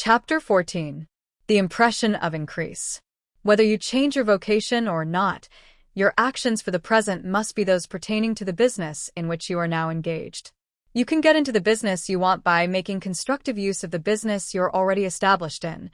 Chapter 14. The Impression of Increase. Whether you change your vocation or not, your actions for the present must be those pertaining to the business in which you are now engaged. You can get into the business you want by making constructive use of the business you're already established in,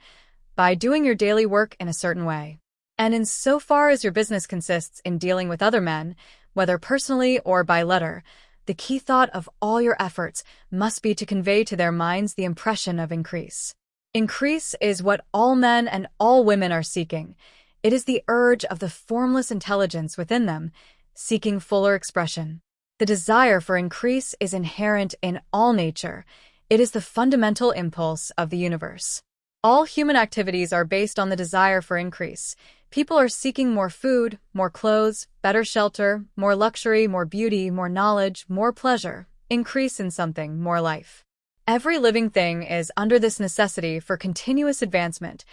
by doing your daily work in a certain way. And insofar as your business consists in dealing with other men, whether personally or by letter, the key thought of all your efforts must be to convey to their minds the impression of increase. Increase is what all men and all women are seeking. It is the urge of the formless intelligence within them, seeking fuller expression. The desire for increase is inherent in all nature. It is the fundamental impulse of the universe. All human activities are based on the desire for increase. People are seeking more food, more clothes, better shelter, more luxury, more beauty, more knowledge, more pleasure, increase in something, more life. Every living thing is under this necessity for continuous advancement.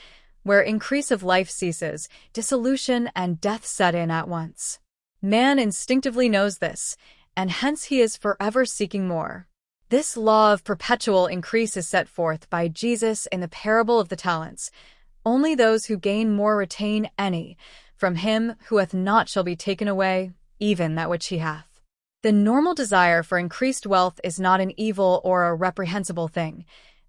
Where increase of life ceases, dissolution and death set in at once. Man instinctively knows this, and hence he is forever seeking more. This law of perpetual increase is set forth by Jesus in the parable of the talents. Only those who gain more retain any. From him who hath not shall be taken away, even that which he hath. The normal desire for increased wealth is not an evil or a reprehensible thing.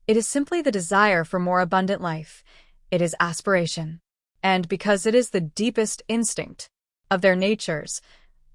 It is simply the desire for more abundant life. It is aspiration. And because it is the deepest instinct of their natures,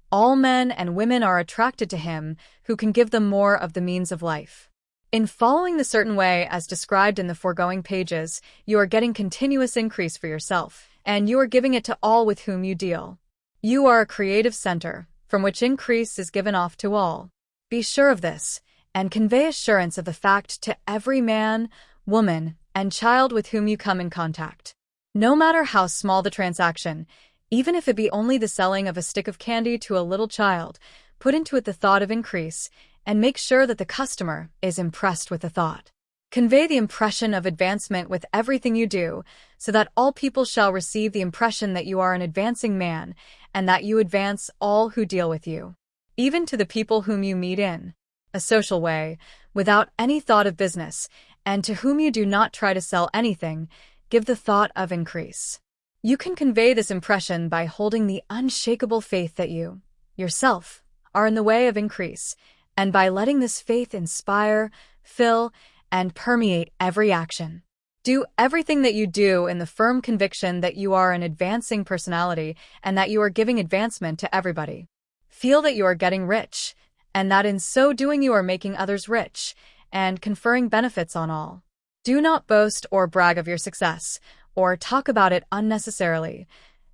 all men and women are attracted to him who can give them more of the means of life. In following the certain way as described in the foregoing pages, you are getting continuous increase for yourself, and you are giving it to all with whom you deal. You are a creative center, from which increase is given off to all. Be sure of this, and convey assurance of the fact to every man, woman, and child with whom you come in contact. No matter how small the transaction, even if it be only the selling of a stick of candy to a little child, put into it the thought of increase, and make sure that the customer is impressed with the thought. Convey the impression of advancement with everything you do, so that all people shall receive the impression that you are an advancing man, and that you advance all who deal with you. Even to the people whom you meet in a social way, without any thought of business, and to whom you do not try to sell anything, give the thought of increase. You can convey this impression by holding the unshakable faith that you, yourself, are in the way of increase, and by letting this faith inspire, fill, and permeate every action. Do everything that you do in the firm conviction that you are an advancing personality and that you are giving advancement to everybody. Feel that you are getting rich, and that in so doing you are making others rich, and conferring benefits on all. Do not boast or brag of your success, or talk about it unnecessarily.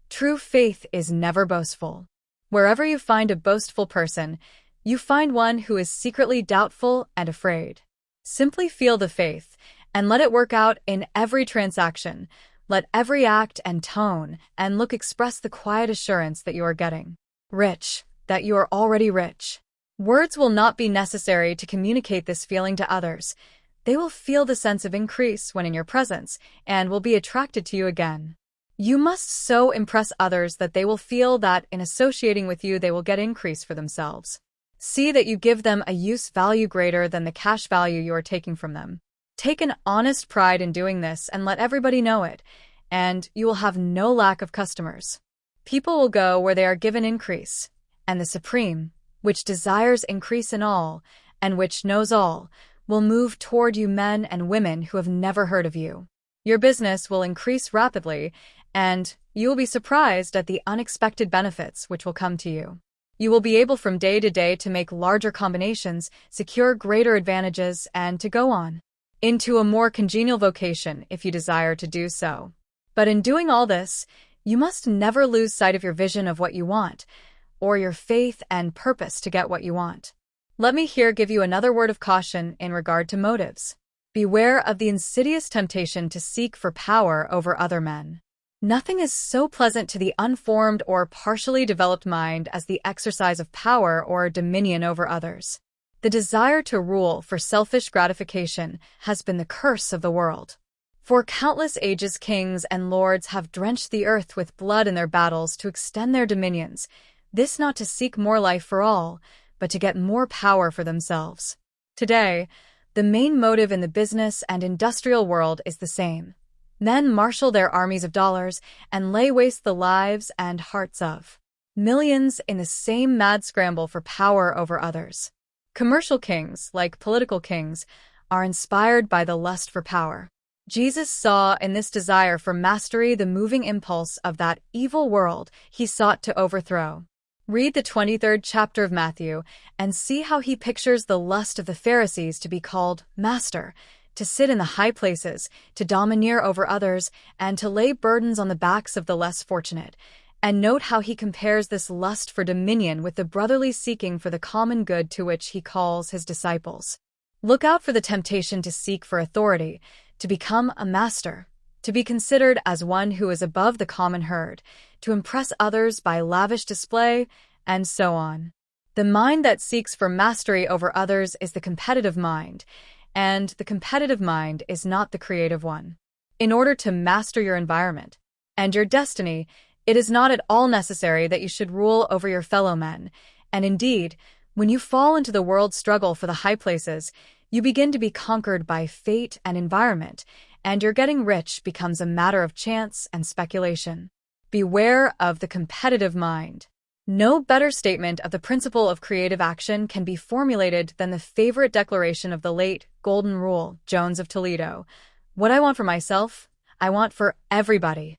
True faith is never boastful. Wherever you find a boastful person, you find one who is secretly doubtful and afraid. Simply feel the faith, and let it work out in every transaction. Let every act and tone and look express the quiet assurance that you are getting rich, that you are already rich. Words will not be necessary to communicate this feeling to others. They will feel the sense of increase when in your presence, and will be attracted to you again. You must so impress others that they will feel that in associating with you they will get increase for themselves. See that you give them a use value greater than the cash value you are taking from them. Take an honest pride in doing this and let everybody know it, and you will have no lack of customers. People will go where they are given increase, and the Supreme, which desires increase in all, and which knows all, will move toward you men and women who have never heard of you. Your business will increase rapidly, and you will be surprised at the unexpected benefits which will come to you. You will be able from day to day to make larger combinations, secure greater advantages, and to go on into a more congenial vocation if you desire to do so. But in doing all this, you must never lose sight of your vision of what you want, or your faith and purpose to get what you want. Let me here give you another word of caution in regard to motives. Beware of the insidious temptation to seek for power over other men. Nothing is so pleasant to the unformed or partially developed mind as the exercise of power or dominion over others. The desire to rule for selfish gratification has been the curse of the world. For countless ages kings and lords have drenched the earth with blood in their battles to extend their dominions, this not to seek more life for all, but to get more power for themselves. Today, The main motive in the business and industrial world is the same. Men marshal their armies of dollars and lay waste the lives and hearts of millions in the same mad scramble for power over others. Commercial kings, like political kings, are inspired by the lust for power. Jesus saw in this desire for mastery the moving impulse of that evil world he sought to overthrow. Read the 23rd chapter of Matthew and see how he pictures the lust of the Pharisees to be called master, to sit in the high places, to domineer over others, and to lay burdens on the backs of the less fortunate. And note how he compares this lust for dominion with the brotherly seeking for the common good to which he calls his disciples. Look out for the temptation to seek for authority, to become a master, to be considered as one who is above the common herd, to impress others by lavish display, and so on. The mind that seeks for mastery over others is the competitive mind, and the competitive mind is not the creative one. In order to master your environment and your destiny, it is not at all necessary that you should rule over your fellow men, and indeed, when you fall into the world's struggle for the high places, you begin to be conquered by fate and environment, and your getting rich becomes a matter of chance and speculation. Beware of the competitive mind. No better statement of the principle of creative action can be formulated than the favorite declaration of the late Golden Rule, Jones of Toledo. What I want for myself, I want for everybody.